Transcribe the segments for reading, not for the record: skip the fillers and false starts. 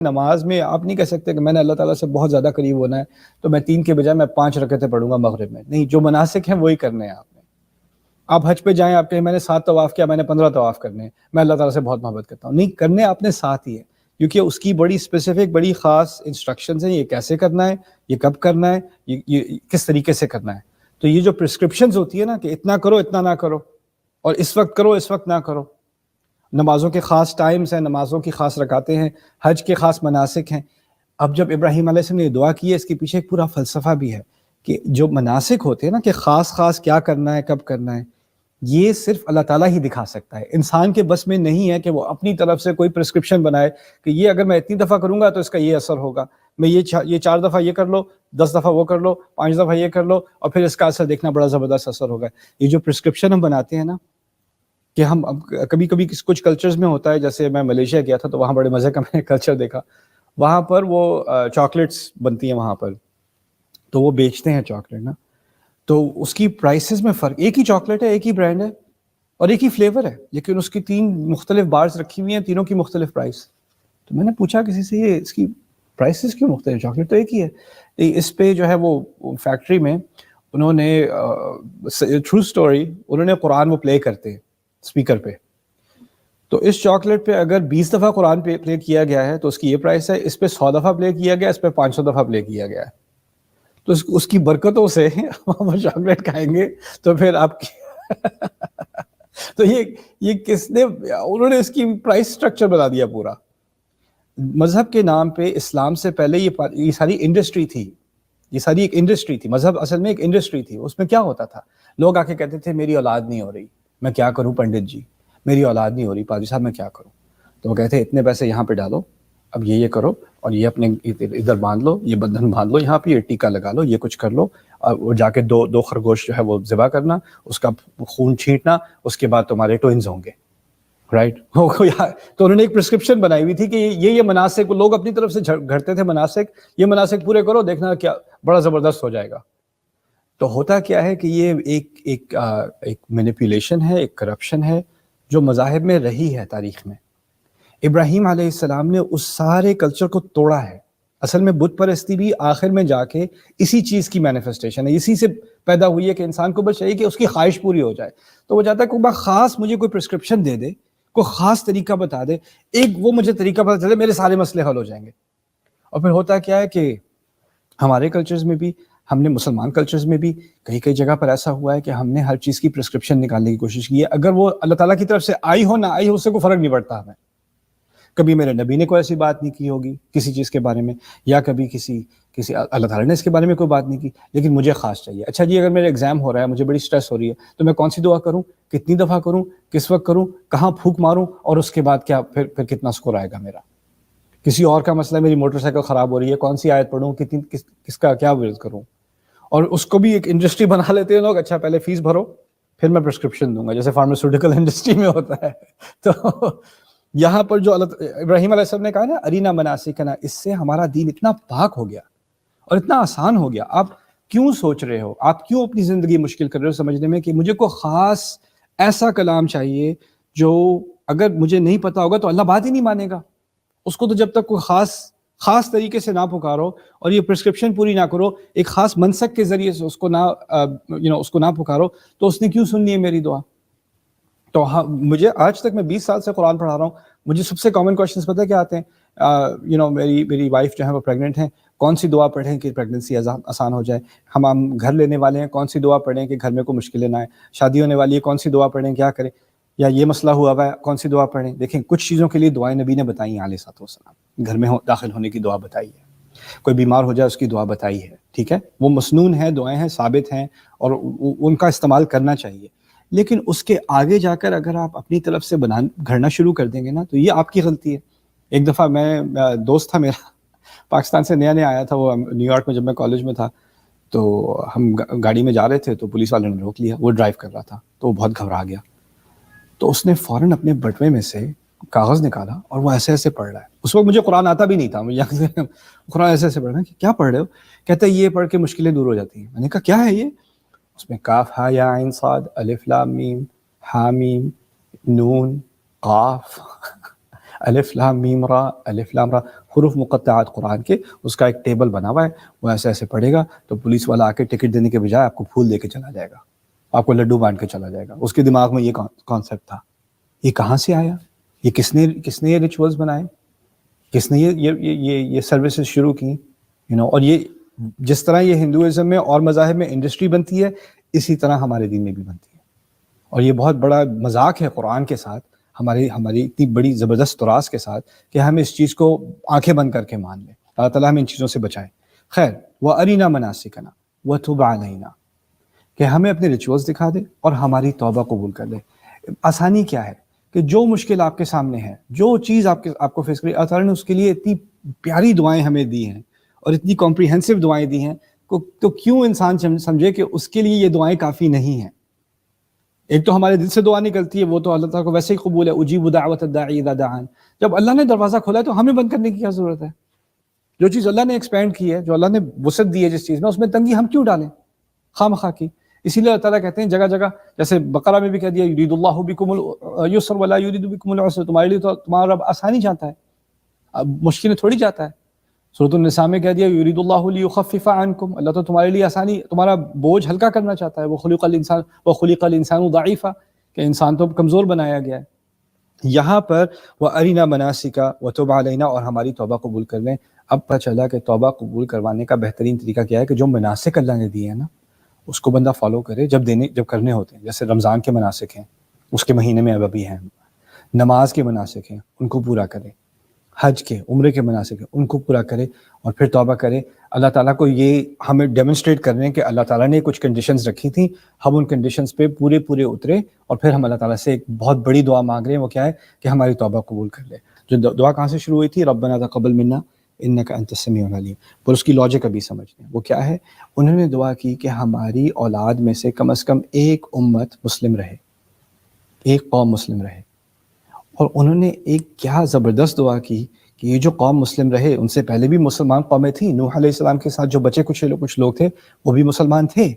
نماز میں آپ نہیں کہہ سکتے کہ میں نے اللہ تعالیٰ سے بہت زیادہ قریب ہونا ہے تو میں 3 کے بجائے میں 5 رکعتیں پڑھوں گا مغرب میں. نہیں، جو مناسک ہیں وہی کرنے ہیں آپ نے. آپ حج پہ جائیں، آپ کہیں میں نے 7 طواف کیا، میں نے 15 طواف کرنے ہیں، میں اللہ تعالیٰ سے بہت محبت کرتا ہوں. نہیں، کرنے آپ نے ساتھ ہی ہے، کیونکہ اس کی بڑی اسپیسیفک، بڑی خاص انسٹرکشنز ہیں. یہ کیسے کرنا ہے، یہ کب کرنا ہے، یہ کس طریقے سے کرنا ہے. تو یہ جو پرسکرپشنز ہوتی ہے نا کہ اتنا کرو، اتنا نہ کرو، اور اس وقت کرو، اس وقت نہ کرو. نمازوں کے خاص ٹائمز ہیں، نمازوں کی خاص رکعتیں ہیں، حج کے خاص مناسک ہیں. اب جب ابراہیم علیہ السلام نے یہ دعا کی ہے، اس کے پیچھے ایک پورا فلسفہ بھی ہے کہ جو مناسک ہوتے ہیں نا کہ خاص خاص کیا کرنا ہے، کب کرنا ہے، یہ صرف اللہ تعالیٰ ہی دکھا سکتا ہے. انسان کے بس میں نہیں ہے کہ وہ اپنی طرف سے کوئی پرسکرپشن بنائے کہ یہ اگر میں اتنی دفعہ کروں گا تو اس کا یہ اثر ہوگا، میں یہ 4 دفعہ یہ کر لو، 10 دفعہ وہ کر لو، 5 دفعہ یہ کر لو، اور پھر اس کا اثر دیکھنا بڑا زبردست اثر ہوگا. یہ جو پرسکرپشن ہم بناتے ہیں نا، کہ ہم کبھی کبھی کچھ کلچرز میں ہوتا ہے، جیسے میں ملیشیا گیا تھا تو وہاں بڑے مزے کا میں نے کلچر دیکھا. وہاں پر وہ چاکلیٹس بنتی ہیں وہاں پر، تو وہ بیچتے ہیں چاکلیٹ نا، تو اس کی پرائسز میں فرق. ایک ہی چاکلیٹ ہے، ایک ہی برانڈ ہے اور ایک ہی فلیور ہے، لیکن اس کی 3 مختلف بارز رکھی ہوئی ہیں، تینوں کی مختلف پرائس. تو میں نے پوچھا کسی سے، یہ اس کی پرائسز کیوں مختلف، چاکلیٹ تو ایک ہی ہے. اس پہ جو ہے وہ فیکٹری میں انہوں نے ٹرو سٹوری، انہوں نے قرآن وہ پلے کرتے ہیں اسپیکر پہ. تو اس چاکلیٹ پہ اگر 20 دفعہ قرآن پلے کیا گیا ہے تو اس کی یہ پرائس ہے، اس پہ 100 دفعہ پلے کیا گیا، اس پہ 500 دفعہ پلے کیا گیا ہے. تو اس کی برکتوں سے وہ چاکلیٹ کھائیں گے تو پھر آپ کی تو یہ کس نے، انہوں نے اس کی پرائس سٹرکچر بتا دیا پورا. مذہب کے نام پہ اسلام سے پہلے یہ ساری انڈسٹری تھی، یہ ساری ایک انڈسٹری تھی. مذہب اصل میں ایک انڈسٹری تھی. اس میں کیا ہوتا تھا، لوگ آ کے کہتے تھے میری اولاد نہیں ہو رہی، میں کیا کروں پنڈت جی، میری اولاد نہیں ہو رہی پادری صاحب، میں کیا کروں. تو وہ کہتے ہیں اتنے پیسے یہاں پہ ڈالو، اب یہ کرو، اور یہ اپنے ادھر باندھ لو، یہ بندھن باندھ لو یہاں پہ، یہ ٹیکا لگا لو، یہ کچھ کر لو، اور وہ جا کے دو خرگوش جو ہے وہ ذبح کرنا، اس کا خون چھینٹنا، اس کے بعد تمہارے ٹوئنز ہوں گے، رائٹ. تو انہوں نے ایک پرسکرپشن بنائی ہوئی تھی کہ یہ مناسک، لوگ اپنی طرف سے گھڑتے تھے مناسک، یہ مناسک پورے کرو، دیکھنا کیا بڑا زبردست ہو جائے گا. تو ہوتا کیا ہے کہ یہ ایک مینیپولیشن ہے، ایک کرپشن ہے جو مذاہب میں رہی ہے تاریخ میں. ابراہیم علیہ السلام نے اس سارے کلچر کو توڑا ہے. اصل میں بت پرستی بھی آخر میں جا کے اسی چیز کی مینیفیسٹیشن ہے، اسی سے پیدا ہوئی ہے کہ انسان کو بس چاہیے کہ اس کی خواہش پوری ہو جائے. تو وہ چاہتا ہے کوئی خاص مجھے کوئی پرسکرپشن دے دے، کوئی خاص طریقہ بتا دے، ایک وہ مجھے طریقہ پتا چلے، میرے سارے مسئلے حل ہو جائیں گے. اور پھر ہوتا کیا ہے کہ ہمارے کلچرز میں بھی، ہم نے مسلمان کلچرز میں بھی کئی جگہ پر ایسا ہوا ہے کہ ہم نے ہر چیز کی پرسکرپشن نکالنے کی کوشش کی ہے. اگر وہ اللہ تعالیٰ کی طرف سے آئی ہو نہ آئی ہو، اس سے کوئی فرق نہیں پڑتا ہمیں. کبھی میرے نبی نے کوئی ایسی بات نہیں کی ہوگی کسی چیز کے بارے میں، یا کبھی کسی اللہ تعالیٰ نے اس کے بارے میں کوئی بات نہیں کی، لیکن مجھے خاص چاہیے. اچھا جی، اگر میرے ایگزام ہو رہا ہے، مجھے بڑی سٹریس ہو رہی ہے، تو میں کون سی دعا کروں، کتنی دفعہ کروں، کس وقت کروں، کہاں پھونک ماروں، اور اس کے بعد کیا پھر کتنا سکور آئے گا میرا. کسی اور کا مسئلہ، میری موٹر سائیکل خراب ہو رہی ہے، کون سی آیت پڑھوں، کس کا کیا ورد کروں. اور اس کو بھی ایک انڈسٹری بنا لیتے ہیں لوگ. اچھا پہلے فیس بھرو پھر میں پرسکرپشن دوں گا، جیسے فارماسیوٹیکل انڈسٹری میں ہوتا ہے. تو یہاں پر جو ابراہیم علیہ السلام نے کہا نا ارینا مناسکنا، اس سے ہمارا دین اتنا پاک ہو گیا اور اتنا آسان ہو گیا. آپ کیوں سوچ رہے ہو، آپ کیوں اپنی زندگی مشکل کر رہے ہو سمجھنے میں کہ مجھے کوئی خاص ایسا کلام چاہیے جو اگر مجھے نہیں پتا ہوگا تو اللہ بات ہی نہیں مانے گا. اس کو تو جب تک کوئی خاص طریقے سے نہ پکارو اور یہ پرسکرپشن پوری نہ کرو، ایک خاص منسک کے ذریعے سے اس کو نہ پکارو، تو اس نے کیوں سننی ہے میری دعا. تو مجھے آج تک، میں 20 سال سے قرآن پڑھا رہا ہوں، مجھے سب سے کامن کوشچنس پتہ ہے کیا آتے ہیں. میری وائف جو ہے وہ پریگننٹ ہیں، کون سی دعا پڑھیں کہ پریگننسی آسان ہو جائے. ہم گھر لینے والے ہیں، کون سی دعا پڑھیں کہ گھر میں کوئی مشکلیں نہ آئیں. شادی ہونے والی ہے، کون سی دعا پڑھیں، کیا کریں. یا یہ مسئلہ ہوا ہے، کون سی دعا پڑھیں. دیکھیں کچھ چیزوں کے لیے دعائیں نبی نے بتائی ہیں علیہ الصلوۃ والسلام. گھر میں داخل ہونے کی دعا بتائی ہے، کوئی بیمار ہو جائے اس کی دعا بتائی ہے، ٹھیک ہے، وہ مسنون ہیں، دعائیں ہیں، ثابت ہیں، اور ان کا استعمال کرنا چاہیے. لیکن اس کے آگے جا کر اگر آپ اپنی طرف سے گھڑنا شروع کر دیں گے نا، تو یہ آپ کی غلطی ہے. ایک دفعہ دوست تھا میرا، پاکستان سے نیا آیا تھا، وہ نیو یارک میں جب میں کالج میں تھا، تو ہم گاڑی میں جا رہے تھے، تو پولیس والے نے روک لیا. وہ ڈرائیو کر رہا تھا تو وہ بہت گھبرا گیا. تو اس نے فوراً اپنے بٹوے میں سے کاغذ نکالا اور وہ ایسے پڑھ رہا ہے. اس وقت مجھے قرآن آتا بھی نہیں تھا، مجھے قرآن ایسے پڑھ رہا ہے کہ کیا پڑھ رہے ہو. کہتا ہے یہ پڑھ کے مشکلیں دور ہو جاتی ہیں. میں نے کہا کیا ہے یہ؟ اس میں کاف ہا یا عین صاد الف لام میم حامیم نون قاف. الف لام میم را، الف لام را، حروف مقطعات قرآن کے، اس کا ایک ٹیبل بنا ہوا ہے، وہ ایسے ایسے پڑھے گا تو پولیس والا آ کے ٹکٹ دینے کے بجائے آپ کو پھول دے کے چلا جائے گا، آپ کو لڈو بانٹ کے چلا جائے گا. اس کے دماغ میں یہ کانسیپٹ تھا. یہ کہاں سے آیا؟ یہ کس نے یہ ریچولز بنائے؟ کس نے یہ سروسز شروع کی؟ اور یہ جس طرح یہ ہندوازم میں اور مذاہب میں انڈسٹری بنتی ہے، اسی طرح ہمارے دین میں بھی بنتی ہے. اور یہ بہت بڑا مذاق ہے قرآن کے ساتھ، ہماری اتنی بڑی زبردست تراث کے ساتھ کہ ہم اس چیز کو آنکھیں بند کر کے مان لیں. اللہ تعالیٰ ہمیں ان چیزوں سے بچائے. خیر، وَأَرِنَا مَنَاسِكَنَا وَتُبْ عَلَيْنَا، کہ ہمیں اپنے ریچولز دکھا دے اور ہماری توبہ قبول کر لے. آسانی کیا ہے کہ جو مشکل آپ کے سامنے ہے، جو چیز آپ کو فیس کری، اللہ تعالیٰ نے اس کے لیے اتنی پیاری دعائیں ہمیں دی ہیں اور اتنی کمپریہنسو دعائیں دی ہیں، تو کیوں انسان سمجھے کہ اس کے لیے یہ دعائیں کافی نہیں ہیں. ایک تو ہمارے دل سے دعا نکلتی ہے، وہ تو اللہ تعالیٰ کو ویسے ہی قبول ہے، اجیب دعوت الداعی اذا دعان. جب اللہ نے دروازہ کھولا ہے تو ہمیں بند کرنے کی کیا ضرورت ہے؟ جو چیز اللہ نے ایکسپینڈ کی ہے، جو اللہ نے وسعت دی ہے جس چیز میں، اس میں تنگی ہم کیوں ڈالیں خواہ مخواہ کی؟ اسی لیے اللہ تعالیٰ کہتے ہیں جگہ جگہ، جیسے بقرہ میں بھی کہہ دیا یرید اللہ بکم اليسر ولا یرید بکم العسر، تمہارے لیے تو تمہارا رب آسانی چاہتا ہے، اب مشکلیں تھوڑی چاہتا ہے. سورۃ النساء میں کہہ دیا یرید اللہ لیخفف عنکم، اللہ تو تمہارے لیے آسانی، تمہارا بوجھ ہلکا کرنا چاہتا ہے. وخلق الانسان ضعیفا، کہ انسان تو کمزور بنایا گیا ہے. یہاں پر وَأَرِنَا مَنَاسِكَ وَتُبْ عَلَيْنَا، اور ہماری توبہ قبول کر لیں. اب پتہ چلا کہ توبہ قبول کروانے کا بہترین طریقہ کیا ہے کہ جو مناسک اللہ نے دیے ہیں نا، اس کو بندہ فالو کرے جب کرنے ہوتے ہیں. جیسے رمضان کے مناسک ہیں، اس کے مہینے میں ابھی ہیں. نماز کے مناسک ہیں، ان کو پورا کرے. حج کے، عمرے کے مناسک ہیں، ان کو پورا کرے، اور پھر توبہ کرے. اللہ تعالیٰ کو یہ ہمیں ڈیمونسٹریٹ کر رہے ہیں کہ اللہ تعالیٰ نے کچھ کنڈیشنز رکھی تھیں، ہم ان کنڈیشنز پہ پورے اترے، اور پھر ہم اللہ تعالیٰ سے ایک بہت بڑی دعا مانگ رہے ہیں. وہ کیا ہے کہ ہماری توبہ قبول کر لے. جو دعا کہاں سے شروع ہوئی تھی؟ ربنا تقبل منا انک انت السمیع العلیم. پر اس کی لاجک ابھی سمجھ لیں. وہ کیا ہے؟ انہوں نے دعا کی کہ ہماری اولاد میں سے کم از کم ایک امت مسلم رہے، ایک قوم مسلم رہے. اور انہوں نے ایک کیا زبردست دعا کی کہ یہ جو قوم مسلم رہے، ان سے پہلے بھی مسلمان قومیں تھیں. نوح علیہ السلام کے ساتھ جو بچے کچھ لوگ تھے وہ بھی مسلمان تھے.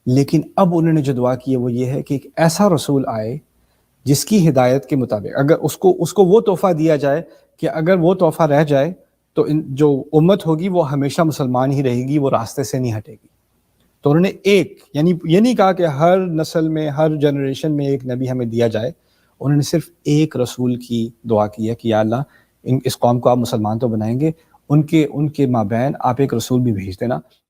لیکن اب انہوں نے جو دعا کی ہے وہ یہ ہے کہ ایک ایسا رسول آئے جس کی ہدایت کے مطابق، اگر اس کو وہ تحفہ دیا جائے کہ اگر وہ تحفہ رہ جائے تو جو امت ہوگی وہ ہمیشہ مسلمان ہی رہے گی، وہ راستے سے نہیں ہٹے گی. تو انہوں نے ایک، یعنی یہ نہیں کہا کہ ہر نسل میں، ہر جنریشن میں ایک نبی ہمیں دیا جائے. انہوں نے صرف ایک رسول کی دعا کی ہے کہ یا اللہ اس قوم کو آپ مسلمان تو بنائیں گے، ان کے مابین آپ ایک رسول بھی بھیج دینا.